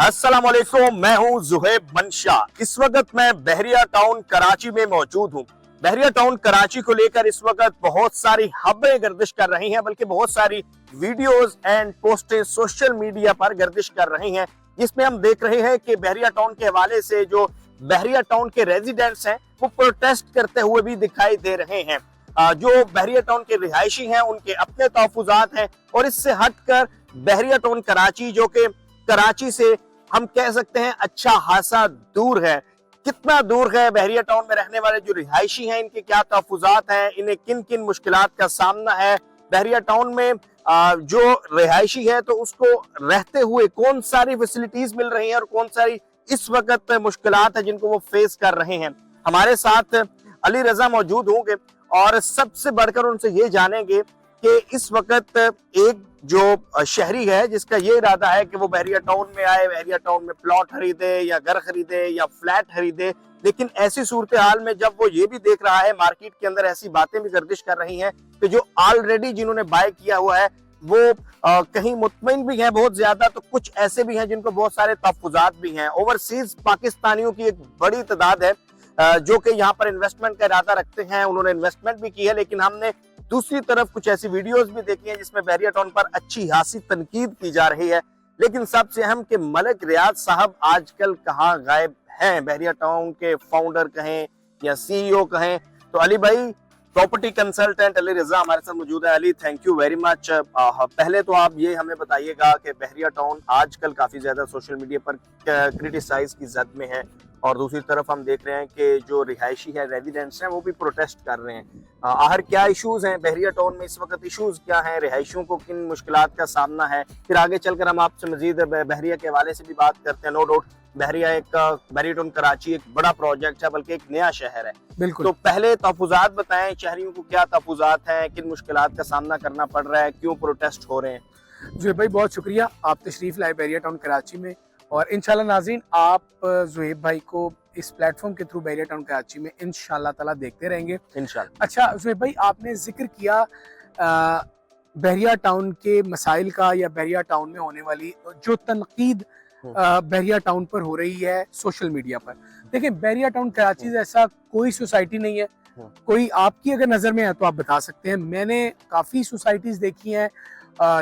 अस्सलाम वालेकुम, मैं हूं जुहैब मंशा। इस वक्त मैं बहरिया टाउन कराची में मौजूद हूं। बहरिया टाउन कराची को लेकर इस वक्त बहुत सारी खबरें गर्दिश कर रही हैं, बल्कि बहुत सारी वीडियोस एंड पोस्टें सोशल मीडिया पर गर्दिश कर रही हैं, जिसमें हम देख रहे हैं कि बहरिया टाउन के हवाले से जो बहरिया टाउन के रेजिडेंट्स हैं वो प्रोटेस्ट करते हुए भी दिखाई दे रहे हैं। जो बहरिया टाउन के रिहायशी हैं उनके अपने तहफुजात हैं, और इससे हटकर बहरिया टाउन कराची, जो कि कराची से हम कह सकते हैं अच्छा खासा दूर है। कितना दूर है? बहरिया टाउन में रहने वाले जो रिहायशी हैं इनके क्या तहफुजात हैं, इन्हें किन किन मुश्किलात का सामना है, बहरिया टाउन में जो रिहायशी है तो उसको रहते हुए कौन सारी फैसिलिटीज मिल रही हैं और कौन सारी इस वक्त मुश्किलात है जिनको वो फेस कर रहे हैं। हमारे साथ अली रजा मौजूद होंगे और सबसे बढ़कर उनसे ये जानेंगे कि इस वक्त एक जो शहरी है जिसका ये इरादा है कि वो बहरिया टाउन में आए, बहरिया टाउन में प्लॉट खरीदे या घर खरीदे या फ्लैट खरीदे, लेकिन ऐसी सूरत हाल में जब वो ये भी देख रहा है, मार्केट के अंदर ऐसी बातें भी गर्दिश कर रही हैं कि जो ऑलरेडी जिन्होंने बाय किया हुआ है वो कहीं मुतमईन भी है बहुत ज्यादा, तो कुछ ऐसे भी हैं जिनको बहुत सारे तहफुजात भी हैं। ओवरसीज पाकिस्तानियों की एक बड़ी तादाद है जो कि यहाँ पर इन्वेस्टमेंट का इरादा रखते हैं, उन्होंने इन्वेस्टमेंट भी की है, लेकिन हमने दूसरी तरफ कुछ ऐसी वीडियोस भी देखी हैं जिसमें बहरिया टाउन पर अच्छी खासी तनकीद की जा रही है। लेकिन सबसे अहम कि मलिक रियाज साहब आजकल कहाँ गायब हैं? बहरिया टाउन के फाउंडर कहें या सीईओ कहें, तो अली भाई प्रॉपर्टी कंसल्टेंट अली रजा हमारे साथ मौजूद है। Ali, thank you very much. पहले तो आप ये हमें बताइएगा कि बहरिया टाउन आजकल काफी ज्यादा सोशल मीडिया पर क्रिटिसाइज की जद में है, और दूसरी तरफ हम देख रहे हैं कि जो रिहायशी है, रेजिडेंट्स हैं, वो भी प्रोटेस्ट कर रहे हैं। आखिर क्या इश्यूज हैं बहरिया टाउन में इस वक्त? इश्यूज क्या हैं? रिहायशियों को किन मुश्किलात का सामना है? फिर आगे चलकर हम आपसे मजीद बहरिया के हवाले से भी बात करते हैं। नो डाउट बहरिया टाउन कराची एक बड़ा प्रोजेक्ट है, बल्कि एक नया शहर है। बिल्कुल। तो पहले तहफुजात बताएं, शहरियों को क्या तहफुजात हैं, किन मुश्किलात का सामना करना पड़ रहा है, क्यों प्रोटेस्ट हो रहे हैं? जुहेब भाई बहुत शुक्रिया, आप तशरीफ लाए बहरिया टाउन कराची में, और इंशाल्लाह नाज़रीन आप जुहेब भाई को इस प्लेटफॉर्म के थ्रू बहरिया टाउन कराची में इंशाल्लाह ताला देखते रहेंगे इंशाल्लाह। अच्छा जुहेब भाई, आपने जिक्र किया बहरिया टाउन के मसाइल का, या बहरिया टाउन में होने वाली जो तनकीद बहरिया टाउन पर हो रही है सोशल मीडिया पर। देखिए, बहरिया टाउन कराची जैसा कोई सोसाइटी नहीं है। कोई आपकी अगर नज़र में है तो आप बता सकते हैं। मैंने काफ़ी सोसाइटीज़ देखी हैं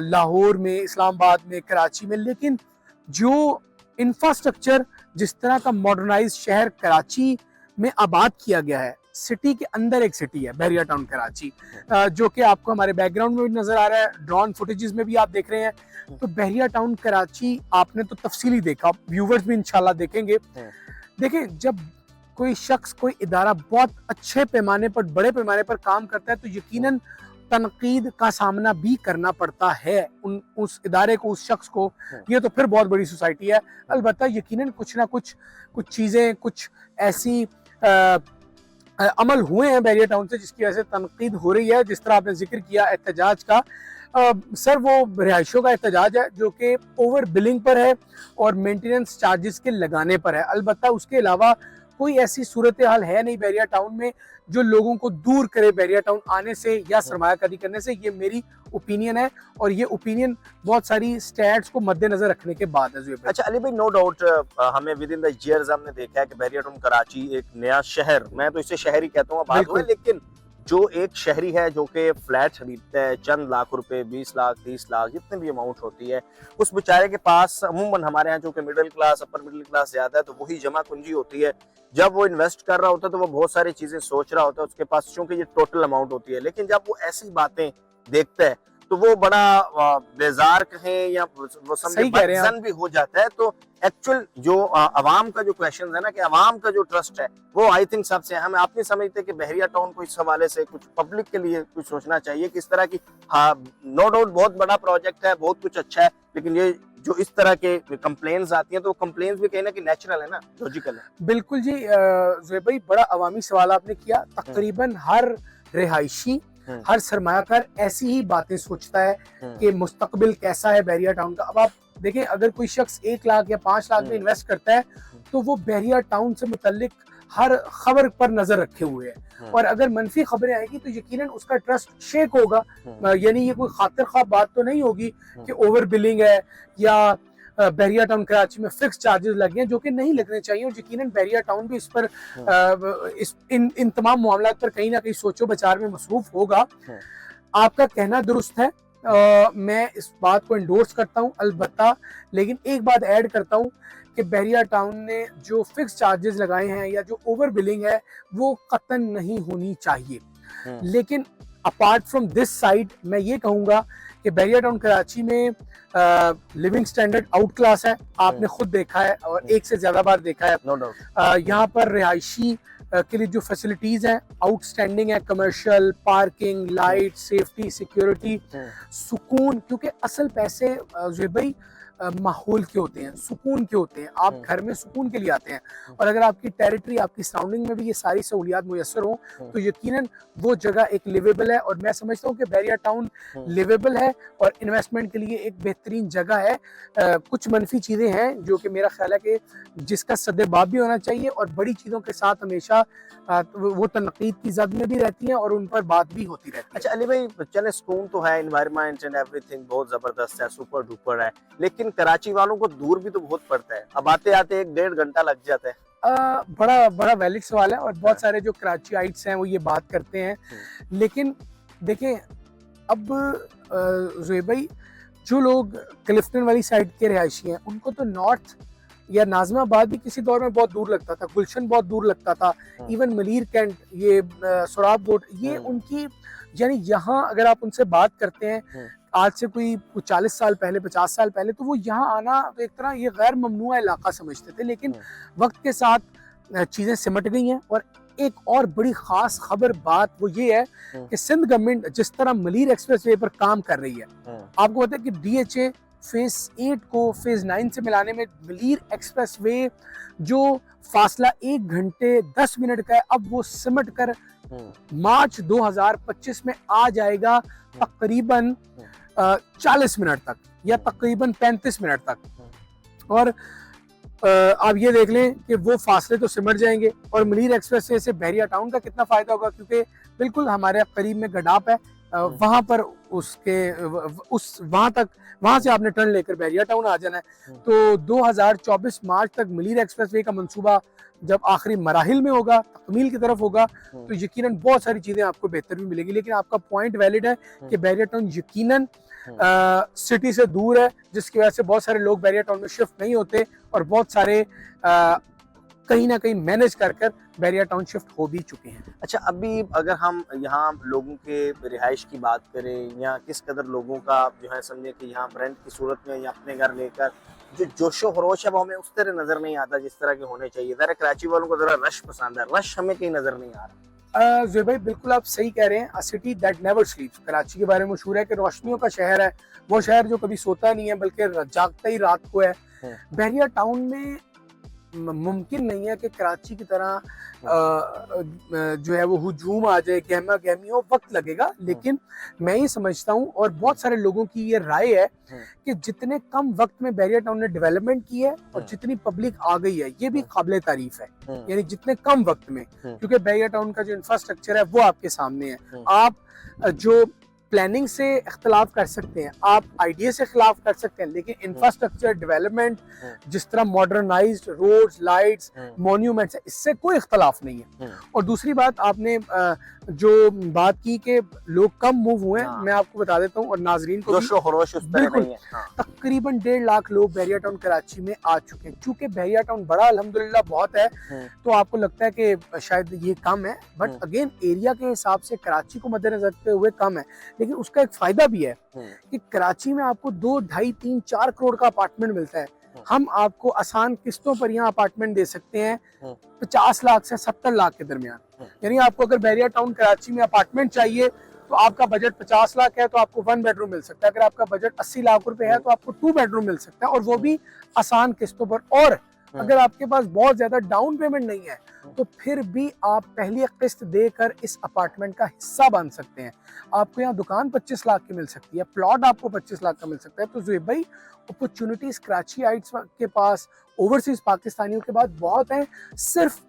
लाहौर में, इस्लामाबाद में, कराची में, लेकिन जो इंफ्रास्ट्रक्चर जिस तरह का मॉडर्नाइज शहर कराची में आबाद किया गया है, सिटी के अंदर एक सिटी है बहरिया टाउन कराची, जो कि आपको हमारे बैकग्राउंड में भी नजर आ रहा है, ड्रोन फुटेजेस में भी आप देख रहे हैं। तो बहरिया टाउन कराची आपने तो तफसीली देखा, व्यूवर्स भी इंशाल्लाह देखेंगे। देखें, जब कोई शख्स, कोई इदारा बहुत अच्छे पैमाने पर, बड़े पैमाने पर काम करता है तो यकीनन तनकीद का सामना भी करना पड़ता है उस इदारे को, उस शख्स को। ये तो फिर बहुत बड़ी सोसाइटी है, अलबत्ता यकीनन कुछ ना कुछ चीज़ें, कुछ ऐसी अमल हुए हैं बहरिया टाउन से जिसकी वजह से तनकीद हो रही है। जिस तरह आपने जिक्र किया एहतजाज का, सर वो रिहायशों का एहतजाज है जो कि ओवर बिलिंग पर है और मेंटेनेंस चार्जेस के लगाने पर है। अलबत्ता उसके अलावा कोई ऐसी सूरत हाल है नहीं बहरिया टाउन में जो लोगों को दूर करे बहरिया टाउन आने से या सरमायाकारी करने से। ये मेरी ओपिनियन है, और ये ओपिनियन बहुत सारी स्टैट्स को मद्देनजर रखने के बाद है। अच्छा अली भाई, नो डाउट हमें विद इन द ईयर्स हमने देखा है कि बहरिया टाउन कराची एक नया शहर, मैं तो इसे शहर ही कहता हूँ बात हुई, लेकिन जो एक शहरी है जो कि फ्लैट खरीदता है चंद लाख रुपए, 20 लाख 30 लाख जितने भी अमाउंट होती है, उस बेचारे के पास अमूमन हमारे यहाँ जो कि middle class, upper middle class ज्यादा है, तो वही जमा पूंजी होती है। जब वो इन्वेस्ट कर रहा होता है तो वो बहुत सारी चीजें सोच रहा होता है उसके पास, क्योंकि ये टोटल अमाउंट होती है। लेकिन जब वो ऐसी बातें देखता है तो वो बड़ा बेजार कहें या वो समझन भी हो जाता है। तो एक्चुअल जो अवाम का जो क्वेश्चन है ना, कि अवाम का जो ट्रस्ट है, वो आई थिंक सबसे हम आप नहीं समझते कि बहरिया टाउन को इस हवाले से कुछ पब्लिक के लिए कुछ सोचना चाहिए किस तरह की? हाँ, नो डाउट बहुत बड़ा प्रोजेक्ट है, बहुत कुछ अच्छा है, लेकिन ये जो इस तरह के कंप्लेन्स आती हैं तो कंप्लेन्स भी कहीं ना कहीं नेचुरल है ना, लॉजिकल है। बिल्कुल जी जुहैब भाई, बड़ा अवामी सवाल आपने किया। तकरीबन हर रिहायशी, हर सरमायाकार ऐसी ही बातें सोचता है कि मुस्तकबिल कैसा है बहरिया टाउन का। अब आप देखें, अगर कोई शख्स 1 लाख या 5 लाख में इन्वेस्ट करता है तो वो बहरिया टाउन से मुतल्लिक हर खबर पर नजर रखे हुए है, और अगर मनफी खबरें आएगी तो यकीनन उसका ट्रस्ट शेक होगा। यानी ये कोई खातिर ख्वाह बात तो नहीं होगी कि ओवर बिलिंग है या बहरिया टाउन कराची में फिक्स चार्जेस लगे हैं, जो कि नहीं लगने चाहिए। और यकीनन बहरिया टाउन भी इस पर इन तमाम मामलों पर कहीं ना कहीं सोचो बचार में मसरूफ होगा। आपका कहना दुरुस्त है, मैं इस बात को एंडोर्स करता हूं अलबत्ता, लेकिन एक बात ऐड करता हूं कि बहरिया टाउन ने जो फिक्स चार्जेस लगाए हैं या जो ओवर बिलिंग है वो कतन नहीं होनी चाहिए। लेकिन अपार्ट फ्रॉम दिस साइड मैं ये कहूंगा कि बहरिया टाउन कराची में लिविंग स्टैंडर्ड आउट क्लास है, आपने खुद देखा है और एक से ज्यादा बार देखा है। नो डाउट यहाँ पर रिहायशी के लिए जो फैसिलिटीज हैं आउटस्टैंडिंग है, commercial, parking, light, safety, security, सुकून। क्योंकि असल पैसे ज़ुहैब भाई माहौल के होते हैं, सुकून के होते हैं। आप घर में सुकून के लिए आते हैं, और अगर आपकी टेरिटरी, आपकी सराउंडिंग में भी ये सारी सहूलियात मुयस्सर हो तो यकीनन वो जगह एक लिवेबल है। और मैं समझता हूँ कि बहरिया टाउन लिवेबल है और इन्वेस्टमेंट के लिए एक बेहतरीन जगह है। कुछ मनफी चीज़ें हैं जो कि मेरा ख्याल है कि जिसका सद्देबाब भी होना चाहिए, और बड़ी चीज़ों के साथ हमेशा वो तनकीद की जद में भी रहती हैं और उन पर बात भी होती रहती है। अच्छा अली भाई, चले सुकून तो है, एनवायरनमेंट एंड एवरीथिंग बहुत जबरदस्त है, सुपर डुपर है, लेकिन कराची वालों को दूर भी तो बहुत पड़ता है। अब आते आते 1-1.5 घंटा लग जाता है। बड़ा वैलिड सवाल है, और बहुत सारे जो कराचीइट्स हैं वो ये बात करते हैं। लेकिन देखें, अब ज़ुहैब भाई जो लोग क्लिफ्टन वाली साइड के रिहायशी हैं उनको तो नॉर्थ या नाज़िमाबाद भी किसी दौर में बहुत दूर लगता था, गुलशन बहुत दूर लगता था, इवन मलीर कैंट, ये सोराब गोट, ये उनकी, यानी यहाँ अगर आप उनसे बात करते हैं आज से कोई 40 साल पहले, 50 साल पहले, तो वो यहाँ आना तो एक तरह ये गैर ममनुआ इलाका समझते थे। लेकिन वक्त के साथ चीज़ें सिमट गई हैं। और एक और बड़ी ख़ास खबर बात वो ये है कि सिंध गवर्नमेंट जिस तरह मलीर एक्सप्रेसवे पर काम कर रही है, आपको पता है कि DHA फेज 8 को फेज 9 से मिलाने में मलीर एक्सप्रेसवे जो फासला 1 घंटे 10 मिनट का है, अब वो सिमट कर मार्च 2025 में आ जाएगा तकरीबन 40 मिनट तक या तकरीबन 35 मिनट तक। और आप ये देख लें कि वो फासले तो सिमट जाएंगे। और मलीर एक्सप्रेसवे से बहरिया टाउन का कितना फायदा होगा, क्योंकि बिल्कुल हमारे करीब में गडाप है, वहां पर वहां से आपने टर्न लेकर बहरिया टाउन आ जाना है। तो 2024 मार्च तक मलीर एक्सप्रेसवे का मंसूबा जब आखिरी मराहिल में होगा, तकमील की तरफ होगा, तो यकीनन बहुत सारी चीजें आपको बेहतर भी मिलेगी। लेकिन आपका पॉइंट वैलिड है कि बहरिया टाउन यकीनन सिटी से दूर है, जिसकी वजह से बहुत सारे लोग बहरिया टाउन में शिफ्ट नहीं होते, और बहुत सारे कहीं ना कहीं मैनेज कर बहरिया टाउन शिफ्ट हो भी चुके हैं। अच्छा, अभी अगर हम यहाँ लोगों के रिहाइश की बात करें, या किस कदर लोगों का जो है समझे कि यहाँ रेंट की सूरत में या अपने घर लेकर जो जोशो खरोश है वो हमें उस तरह नजर नहीं आता जिस तरह के होने चाहिए। जरा कराची वालों को जरा रश पसंद है, रश हमें कहीं नजर नहीं आ रहा। ज़ुहैब भाई बिल्कुल आप सही कह रहे हैं। अ सिटी दैट नेवर स्लीप्स, कराची के बारे में मशहूर है कि रोशनियों का शहर है, वो शहर जो कभी सोता नहीं है बल्कि जागता ही रात को है। बहरिया टाउन में मुमकिन नहीं है कि कराची की तरह जो है वो हुजूम आ जाए, गहमा गहमी हो, वक्त लगेगा। लेकिन मैं ये समझता हूँ, और बहुत सारे लोगों की ये राय है कि जितने कम वक्त में बहरिया टाउन ने डेवलपमेंट की है और जितनी पब्लिक आ गई है, ये भी काबिले तारीफ है। यानी जितने कम वक्त में, क्योंकि बहरिया टाउन का जो इंफ्रास्ट्रक्चर है वो आपके सामने है। आप जो प्लानिंग से इख्तलाफ कर सकते हैं, आप आइडिया से खिलाफ कर सकते हैं, लेकिन इंफ्रास्ट्रक्चर डेवलपमेंट, जिस तरह मॉडर्नाइज्ड रोड्स, लाइट्स, मॉन्यूमेंट्स है, इससे कोई इख्तलाफ नहीं है। और दूसरी बात, आपने जो बात की कि लोग कम मूव हुए, मैं आपको बता देता हूँ और नाजरीन को बिल्कुल, तकरीबन 1.5 लाख लोग बहरिया टाउन कराची में आ चुके हैं। चूंकि बहरिया टाउन बड़ा अल्हम्दुलिल्लाह बहुत है, तो आपको लगता है कि शायद ये कम है, बट अगेन एरिया के हिसाब से कराची को मद्देनजर रखते हुए कम है। लेकिन उसका एक फायदा भी है कि कराची में आपको 2, 2.5, 3, 4 करोड़ का अपार्टमेंट मिलता है। हम आपको आसान किस्तों पर यहाँ अपार्टमेंट दे सकते हैं 50 लाख से 70 लाख के दरमियान। यानी आपको अगर बहरिया टाउन कराची में अपार्टमेंट चाहिए तो आपका बजट 50 लाख है तो आपको 1 बेडरूम मिल सकता है। अगर आपका बजट 80 लाख रुपए है तो आपको 2 बेडरूम मिल सकता है, और वो भी आसान किस्तों पर। और अगर आपके पास बहुत ज्यादा डाउन पेमेंट नहीं है तो फिर भी आप पहली किस्त देकर इस अपार्टमेंट का हिस्सा बन सकते हैं। आपको यहाँ दुकान 25 लाख की मिल सकती है, प्लॉट आपको 25 लाख का मिल सकता है। तो ज़ुहैब भाई, अपॉर्चुनिटीज कराचीइट्स के पास ओवरसीज पाकिस्तानियों के पास बहुत हैं। सिर्फ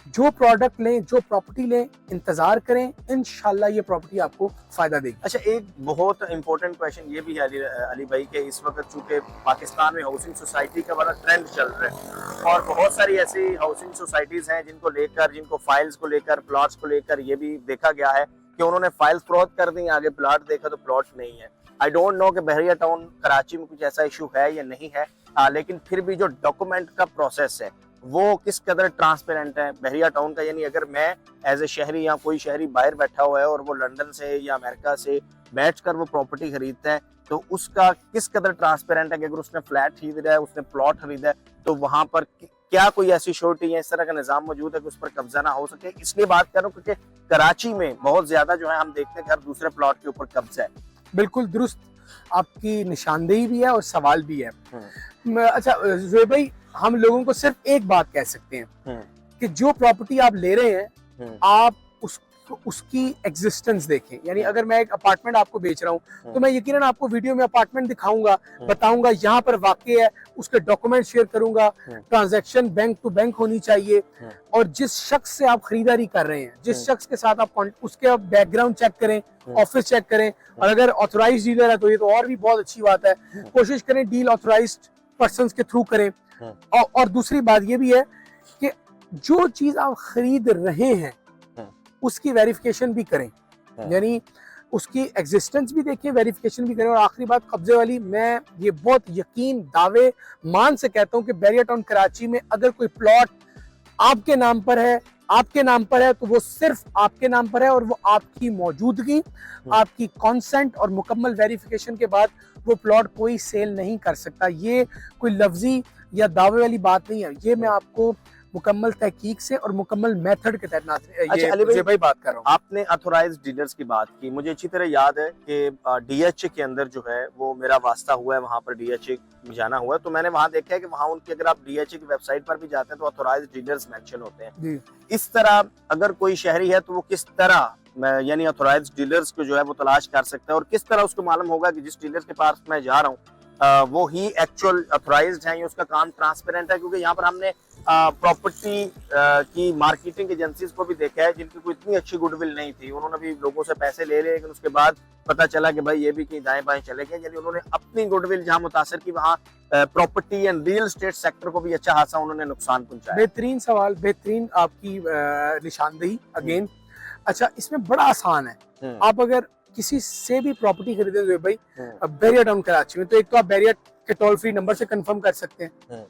जो प्रोडक्ट लें, जो प्रॉपर्टी लें, इंतजार करें, इंशाल्लाह ये प्रॉपर्टी आपको फायदा देगी। अच्छा, एक बहुत इंपॉर्टेंट क्वेश्चन ये भी है अली भाई के इस वक्त चूंकि पाकिस्तान में हाउसिंग सोसाइटी का बड़ा ट्रेंड चल रहा है और बहुत सारी ऐसी हाउसिंग सोसाइटीज हैं जिनको फाइल्स को लेकर, प्लॉट्स को लेकर ये भी देखा गया है कि उन्होंने फाइल्स फ्रोज कर दी, आगे प्लॉट देखा तो प्लॉट नहीं है। आई डोंट नो कि बहरिया टाउन कराची में कुछ ऐसा इशू है या नहीं है, लेकिन फिर भी जो डॉक्यूमेंट का प्रोसेस है वो किस कदर ट्रांसपेरेंट है बहरिया टाउन का। यानी अगर मैं एज ए शहरी या कोई शहरी बाहर बैठा हुआ है और वो लंदन से या अमेरिका से बैठकर वो प्रॉपर्टी खरीदता है तो उसका किस कदर ट्रांसपेरेंट है कि अगर उसने फ्लैट खरीदा है, उसने प्लॉट खरीदा है तो वहां पर क्या कोई ऐसी श्योरिटी है, इस तरह का निजाम मौजूद है कि उस पर कब्जा ना हो सके। इसलिए बात कर रहा हूँ क्योंकि कराची में बहुत ज्यादा जो है हम देखते हैं घर दूसरे प्लॉट के ऊपर कब्जा है। बिल्कुल दुरुस्त आपकी निशानदेही भी है और सवाल भी है। अच्छा ज़ुहैब भाई, हम लोगों को सिर्फ एक बात कह सकते हैं कि जो प्रॉपर्टी आप ले रहे हैं आप उसकी एग्जिस्टेंस देखें। यानी अगर मैं एक अपार्टमेंट आपको बेच रहा हूं तो मैं यकीनन आपको वीडियो में अपार्टमेंट दिखाऊंगा, बताऊंगा यहाँ पर वाकई है, उसके डॉक्यूमेंट शेयर करूंगा, ट्रांजैक्शन बैंक टू बैंक होनी चाहिए और जिस शख्स से आप खरीदारी कर रहे हैं, जिस शख्स के साथ आप उसके आप बैकग्राउंड चेक करें, ऑफिस चेक करें और अगर ऑथोराइज्ड डीलर है तो ये तो और भी बहुत अच्छी बात है। कोशिश करें डील ऑथोराइज्ड पर्संस के थ्रू करें। और दूसरी बात ये भी है कि जो चीज आप खरीद रहे हैं उसकी वेरिफिकेशन भी करें, यानी उसकी एग्जिस्टेंस भी देखें, वेरिफिकेशन भी करें। और आखिरी बात कब्जे वाली, मैं ये बहुत यकीन दावे मान से कहता हूं कि बहरिया टाउन कराची में अगर कोई प्लॉट आपके नाम पर है तो वो सिर्फ आपके नाम पर है और वो आपकी मौजूदगी, आपकी कॉन्सेंट और मुकम्मल वेरिफिकेशन के बाद वो प्लॉट कोई सेल नहीं कर सकता। ये कोई लफ्जी या दावे वाली बात नहीं है, ये मैं आपको मुकम्मल तहकीक से और मुकम्मल मेथड के तहत अच्छा अली भाई बात कर रहा हूँ। आपने अथोराइज्ड डीलर्स की बात की, मुझे अच्छी तरह याद है कि डीएचए के अंदर जो है वो मेरा वास्ता हुआ है, वहां पर डीएचए जाना हुआ है तो मैंने वहां देखा है कि वहां उनकी अगर आप डीएचए की वेबसाइट पर भी जाते हैं तो अथोराइज्ड डीलर्स मेंशन होते हैं। इस तरह अगर कोई शहरी है तो वो किस तरह यानी अथोराइज्ड डीलर्स को जो है वो तलाश कर सकता है और किस तरह उसको मालूम होगा कि जिस डीलर्स के पास मैं जा रहा हूँ वो ही एक्चुअल अथोराइज्ड है या उसका काम ट्रांसपेरेंट है। क्योंकि यहाँ पर हमने प्रॉपर्टी की मार्केटिंग एजेंसीज को भी देखा है जिनकी कोई इतनी अच्छी गुडविल नहीं थी, उन्होंने भी लोगों से पैसे ले लिए लेकिन उसके बाद पता चला कि भाई ये भी कहीं दाएं बाएं चले गए। यानी उन्होंने अपनी गुडविल जहां मुतासर की वहां property and real estate sector को भी अच्छा खासा उन्होंने नुकसान पहुंचाया। बेहतरीन सवाल, बेहतरीन आपकी निशानदेही अगेन। अच्छा, इसमें बड़ा आसान है, आप अगर किसी से भी प्रॉपर्टी खरीदे हुए भाई बहरिया टाउन कराची में तो एक तो आप बहरिया के टोल फ्री नंबर से कंफर्म कर सकते हैं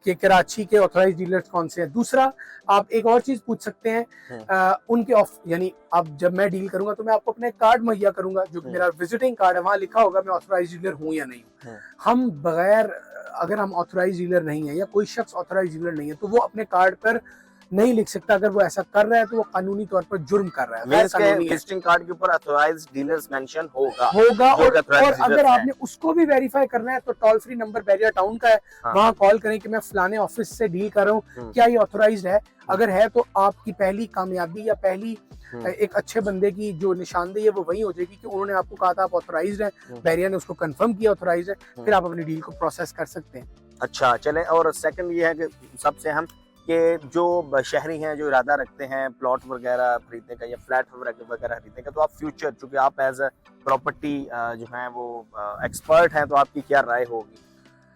कि कराची के ऑथराइज्ड डीलर्स कौन से हैं। दूसरा, आप एक और चीज पूछ सकते हैं उनके यानी अब जब मैं डील करूंगा तो मैं आपको अपने कार्ड मुहैया करूंगा जो मेरा विजिटिंग कार्ड है, वहां लिखा होगा मैं ऑथराइज्ड डीलर हूं या नहीं हूं। हम बगैर, अगर हम ऑथराइज्ड डीलर नहीं है या कोई शख्स ऑथराइज्ड डीलर नहीं है तो वो अपने कार्ड पर नहीं लिख सकता। अगर वो ऐसा कर रहा है तो वो कानूनी तौर पर जुर्म कर रहा है। विजिटिंग कार्ड के ऊपर ऑथराइज्ड डीलर्स मेंशन होगा और अगर आपने उसको भी वेरीफाई करना है तो टोल फ्री नंबर बहरिया टाउन का है, वहां कॉल करें कि मैं फलाने ऑफिस से डील कर रहा हूँ, क्या ये ऑथराइज्ड है। अगर है तो आपकी पहली कामयाबी या पहली एक अच्छे बंदे की जो निशानदेही है वो वही हो जाएगी कि उन्होंने आपको कहा था आप ऑथराइज्ड हैं, बहरिया ने उसको कंफर्म किया ऑथराइज्ड है, फिर आप अपनी डील को प्रोसेस कर सकते हैं। अच्छा चले, और सेकंड ये है कि सबसे अहम कि जो शहरी हैं जो इरादा रखते हैं प्लॉट वगैरह खरीदने का या फ्लैट वगैरह खरीदने का, तो आप फ्यूचर, चूंकि आप एज अ प्रॉपर्टी जो है वो एक्सपर्ट हैं, तो आपकी क्या राय होगी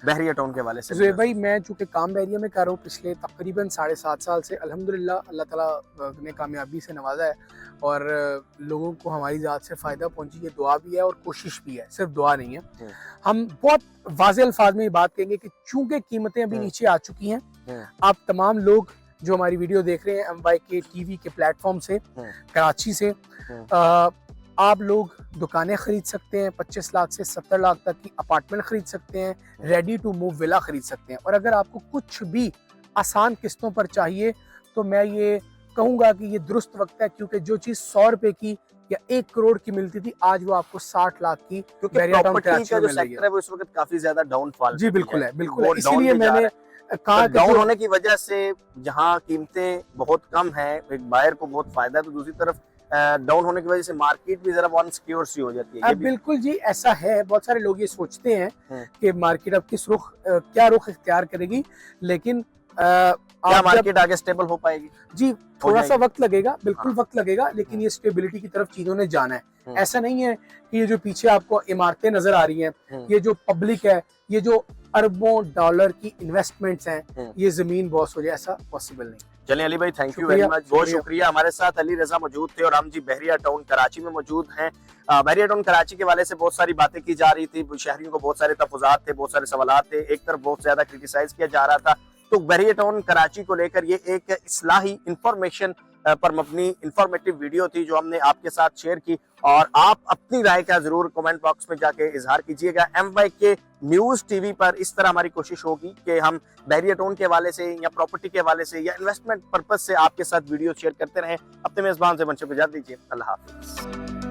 बहरिया टाउन के हवाले से? भाई मैं चूंकि काम बहरिया में कर रहा हूँ पिछले तकरीबन 7.5 साल से, अल्हम्दुलिल्लाह अल्लाह ताला ने कामयाबी से नवाजा है और लोगों को हमारी ज़ात से फ़ायदा पहुंची। ये दुआ भी है और कोशिश भी है, सिर्फ दुआ नहीं है। हम बहुत वाज़े अल्फाज में ये बात कहेंगे कि चूंकि कीमतें अभी नीचे आ चुकी हैं, आप तमाम लोग जो हमारी वीडियो देख रहे हैं MYK TV के प्लेटफॉर्म से, कराची से, आप लोग दुकानें खरीद सकते हैं, 25 लाख से 70 लाख तक की अपार्टमेंट खरीद सकते हैं, रेडी टू मूव विला खरीद सकते हैं। और अगर आपको कुछ भी आसान किस्तों पर चाहिए तो मैं ये कहूँगा कि ये दुरुस्त वक्त है, क्योंकि जो चीज़ 100 रुपए की या 1 करोड़ की मिलती थी आज वो आपको 60 लाख की, क्योंकि प्रॉपर्टी का जो सेक्टर है वो इस वक्त काफी ज्यादा डाउनफॉल। जी बिल्कुल है, बिल्कुल है। इसीलिए मैंने कहा डाउन होने की वजह से जहां कीमतें बहुत कम है, एक बायर को बहुत फायदा है, तो दूसरी तरफ डाउन होने की वजह से मार्केट भी जरा अनसिक्योर सी हो जाती है। बिल्कुल जी, ऐसा है। बहुत सारे लोग ये सोचते हैं कि मार्केट अब किस रुख क्या रुख इख्तियार करेगी, लेकिन क्या आप जब मार्केट आगे स्टेबल हो पाएगी? जी थोड़ा सा जाएगी। वक्त लगेगा, बिल्कुल हाँ। वक्त लगेगा, लेकिन ये स्टेबिलिटी की तरफ चीजों ने जाना है। ऐसा नहीं है कि ये जो पीछे आपको इमारतें नजर आ रही हैं, ये जो पब्लिक है, ये जो अरबों डॉलर की इन्वेस्टमेंट्स हैं, ये जमीन बॉस हो जाए, ऐसा पॉसिबल नहीं। चलिए अली भाई, थैंक यू शुक्रिया, वेरी मच, बहुत शुक्रिया। शुक्रिया। हमारे साथ अली रजा मौजूद थे और हम जी बहरिया टाउन कराची में मौजूद हैं। बहरिया टाउन कराची के वाले से बहुत सारी बातें की जा रही थी, शहरियों को बहुत सारे तफुजात थे, बहुत सारे सवालात थे, एक तरफ बहुत ज्यादा क्रिटिसाइज किया जा रहा था। तो बहरिया टाउन कराची को लेकर ये एक इस्लाही इंफॉर्मेशन पर मबनी इंफॉर्मेटिव वीडियो थी जो हमने आपके साथ शेयर की, और आप अपनी राय का जरूर कमेंट बॉक्स में जाके इजहार कीजिएगा। MYK न्यूज टीवी पर इस तरह हमारी कोशिश होगी कि हम बहरिया टाउन के हवाले से या प्रॉपर्टी के हवाले से या इन्वेस्टमेंट पर्पज से आपके साथ वीडियो शेयर करते रहें। अपने मेजबान से मंशा गुजार दीजिए। अल्लाह हाफिज।